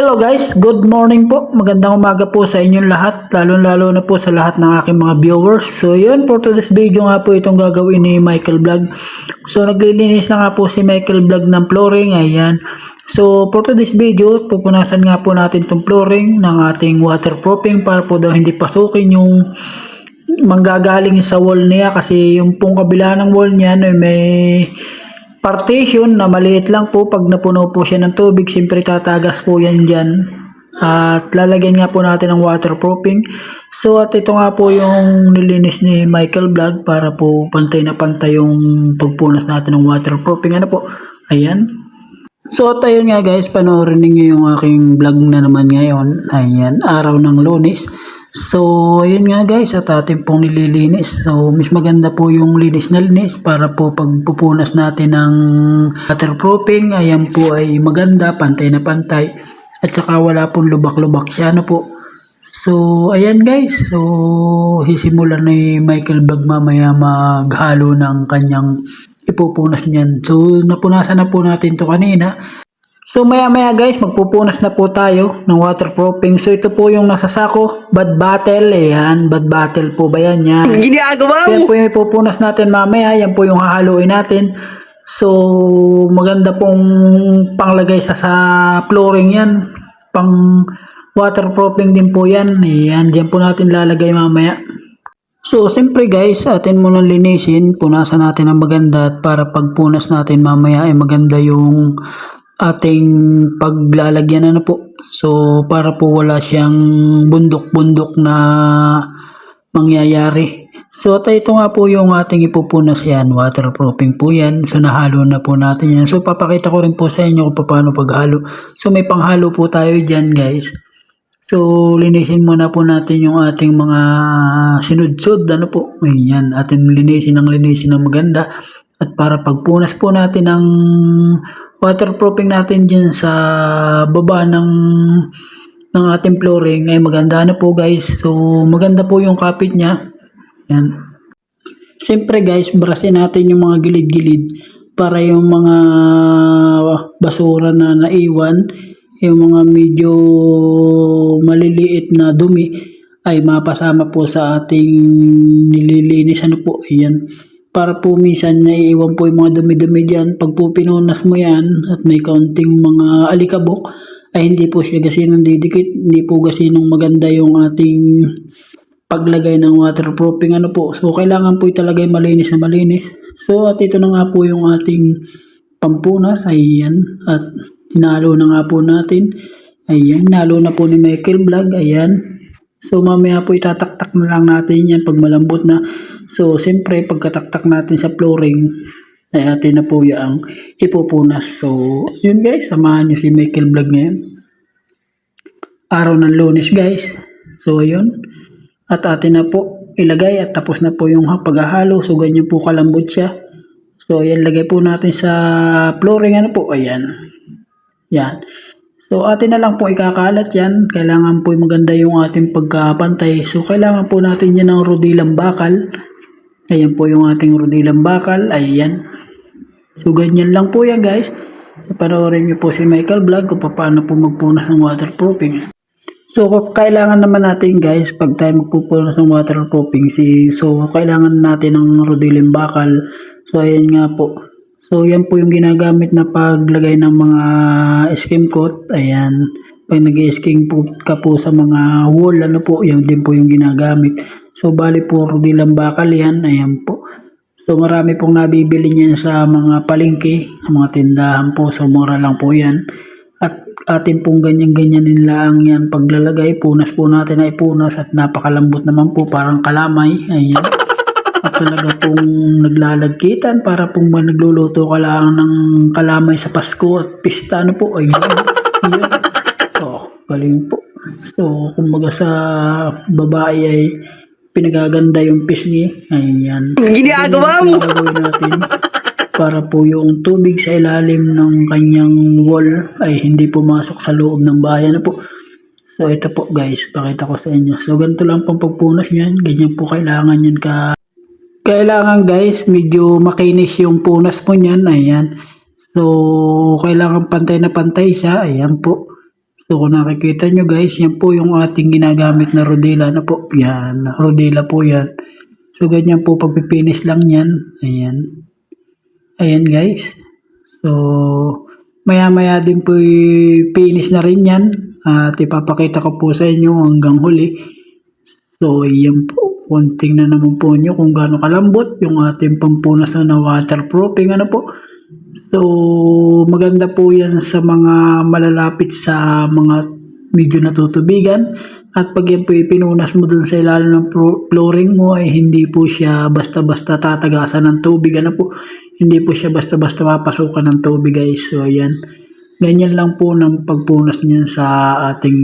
Hello guys, good morning po. Magandang umaga po sa inyong lahat, lalo-lalo na po sa lahat ng aking mga viewers. So yun, for today's video nga po itong gagawin ni Michael Vlog. So naglilinis na nga po si Michael Vlog ng flooring, ayan. So for today's video, pupunasan nga po natin itong flooring ng ating waterproofing para po daw hindi pasukin yung manggagaling sa wall niya, kasi yung pong kabila ng wall niya may partition na maliit lang po. Pag napuno po siya ng tubig, siyempre tatagas po yan dyan. At lalagyan nga po natin ng waterproofing. So at ito nga po yung nilinis ni Michael Vlog para po pantay na pantay yung pagpunas natin ng waterproofing. Ano po? Ayan. So at ayun nga guys, panoorin ninyo yung aking vlog na naman ngayon. Ayan, araw ng Lunes. So ayun nga guys, at ating pong nililinis. So mas maganda po yung linis na linis para po pagpupunas natin ng waterproofing, ayan po ay maganda, pantay na pantay. At saka wala pong lubak-lubak siya, ano po. So ayan guys, so hisimulan ni Michael Vlog mamaya maghalo ng kanyang ipupunas niyan. So napunasan na po natin to kanina. So maya guys, magpupunas na po tayo ng waterproofing. So ito po yung nasa sako, bad bottle, ayan, bad bottle po ba yan? Yan. Ginagawa mo? Yan po yung ipupunas natin mamaya, yan po yung hahaluin natin. So maganda pong panglagay sa flooring yan, pang waterproofing din po yan. Ayan, diyan po natin lalagay mamaya. So, siyempre guys, atin muna linisin, punasan natin ang maganda at para pagpunas natin mamaya ay maganda yung ating paglalagyan, ano po. So, para po wala siyang bundok-bundok na mangyayari. So, at ito nga po yung ating ipupunas yan, waterproofing po yan. So, nahalo na po natin yan. So, papakita ko rin po sa inyo kung paano paghalo. So, may panghalo po tayo dyan guys. So, linisin muna po natin yung ating mga sinudsod, ano po. Ayan, atin linisin ng maganda. At para pagpunas po natin ng waterproofing natin dyan sa baba ng ating flooring ay maganda na po guys. So, maganda po yung kapit niya. Ayan. Siyempre guys, brasin natin yung mga gilid-gilid para yung mga basura na naiwan, yung mga medyo maliliit na dumi ay mapasama po sa ating nililinis, ano po. Ayan, para po minsan naiiwan po yung mga dumi-dumi dyan. Pag po pinunas mo yan at may kaunting mga alikabok ay hindi po siya gasinong didikit, hindi po gasinong maganda yung ating paglagay ng waterproofing, ano po. So kailangan po talaga malinis na malinis. So at ito na nga po yung ating pampunas, ayan, at hinalo na nga po natin. Ayan, hinalo na po ni Michael Vlog. Ayan. So mamaya po itataktak na lang natin yan pag malambot na. So siyempre pagkataktak natin sa flooring ay atin na po yung ipupunas. So yun guys, samahan nyo si Michael Vlog ngayon. Araw ng Lunes guys. So yun. At atin na po ilagay at tapos na po yung paghahalo. So ganyan po kalambot siya. So ayan, lagay po natin sa flooring, ano po. Ayan. Yan. So atin na lang po ikakalat yan. Kailangan po maganda yung ating pagkapantay. So kailangan po natin yan ng rudilang bakal. Ayan po yung ating rudilang bakal. Ayan. So ganyan lang po yan guys. So panoorin nyo po si Michael Vlog kung paano po magpunas ng waterproofing. So kailangan naman natin guys, pag tayo magpupunas ng waterproofing, so kailangan natin ng rudilang bakal. So ayan nga po. So yan po yung ginagamit na paglagay ng mga skim coat. Ayan, pag nag-skim coat ka po sa mga wall, ano po, yan din po yung ginagamit. So bali po rudilang bakal yan. Ayan po. So marami pong nabibili niyan sa mga palengke, mga tindahan po. So mura lang po yan. At atin pong ganyan-ganyan lang yan paglalagay. Punas po natin ay punas at napakalambot naman po, parang kalamay. Ayan. At talaga pong naglalagkitan para pong nagluluto ka lang ng kalamay sa Pasko at pista, ano po. Ayun. Ayun. Oh, galing po. So, kumbaga sa babae ay pinagaganda yung pisngi. Ayan. Ginagawa mo? Gagawin natin para po yung tubig sa ilalim ng kanyang wall ay hindi pumasok sa loob ng bahay, ano po. So, ito po guys, pakita ko sa inyo. So, ganito lang pang pagpunas niyan. Ganyan po kailangan yan kailangan guys, medyo makinis yung punas mo niyan. Ayan. So, kailangan pantay na pantay siya. Ayan po. So kung nakikita nyo guys, yan po yung ating ginagamit na rodela na po. Yan, rodela po yan. So ganyan po, pagpipinis lang yan. Ayan. Ayan guys. So maya maya din po finish na rin yan. At ipapakita ko po sa inyo hanggang huli. So yan po. Kung tingnan naman po nyo kung gaano kalambot yung ating pampunas na waterproofing. Ano po. So, maganda po yan sa mga malalapit sa mga medyo natutubigan. At pag yan po ipinunas mo dun sa ilalim ng flooring mo, ay hindi po siya basta-basta tatagasan ng tubig. Ano po? Hindi po siya basta-basta mapasukan ng tubig guys. So, ayan. Ganyan lang po ng pagpunas niyan sa ating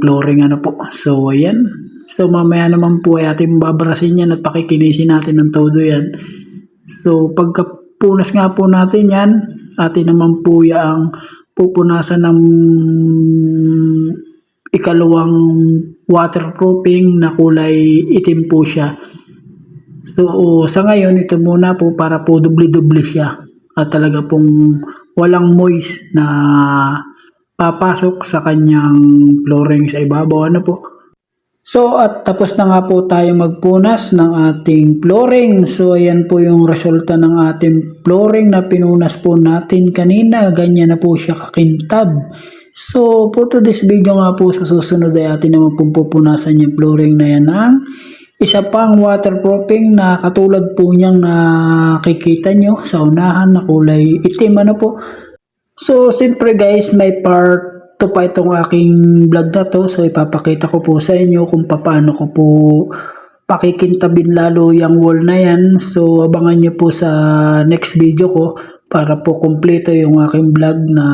flooring. Ano po? So, ayan. So, mamaya naman po ay ating babarasin yan at pakikinisin natin ng todo yan. So, pagkapunas nga po natin yan, atin naman po yung pupunasan ng ikalawang waterproofing na kulay itim po siya. So, sa ngayon, ito muna po para po dubli-dubli siya. At talaga pong walang moist na papasok sa kanyang flooring sa ibabaw. Ano po? So at tapos na nga po tayo magpunas ng ating flooring. So ayan po yung resulta ng ating flooring na pinunas po natin kanina. Ganyan na po siya kakintab. So for today's video nga po sa susunod ay atin naman pong pupunasan yung flooring na yan ng isa pang waterproofing na katulad po niyang nakikita nyo sa unahan na kulay itim. Ano po? So siyempre guys, may part ito pa itong aking vlog na to. So ipapakita ko po sa inyo kung paano ko po pakikintabin lalo yung wall na yan. So abangan nyo po sa next video ko para po kumpleto yung aking vlog na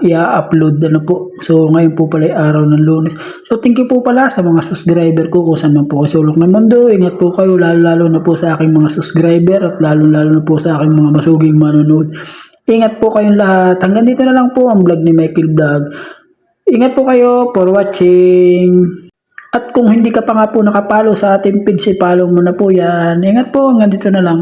i-upload na po. So ngayon po pala araw ng Lunes. So thank you po pala sa mga subscriber ko kung saan man po kasulok ng mundo. Ingat po kayo lalo na po sa aking mga subscriber at lalo na po sa aking mga masuging manonood. Ingat po kayong lahat. Hanggang dito na lang po ang vlog ni Michael Vlog. Ingat po kayo for watching. At kung hindi ka pa nga po nakapalo sa ating page, follow mo na po yan. Ingat po, hanggang dito na lang.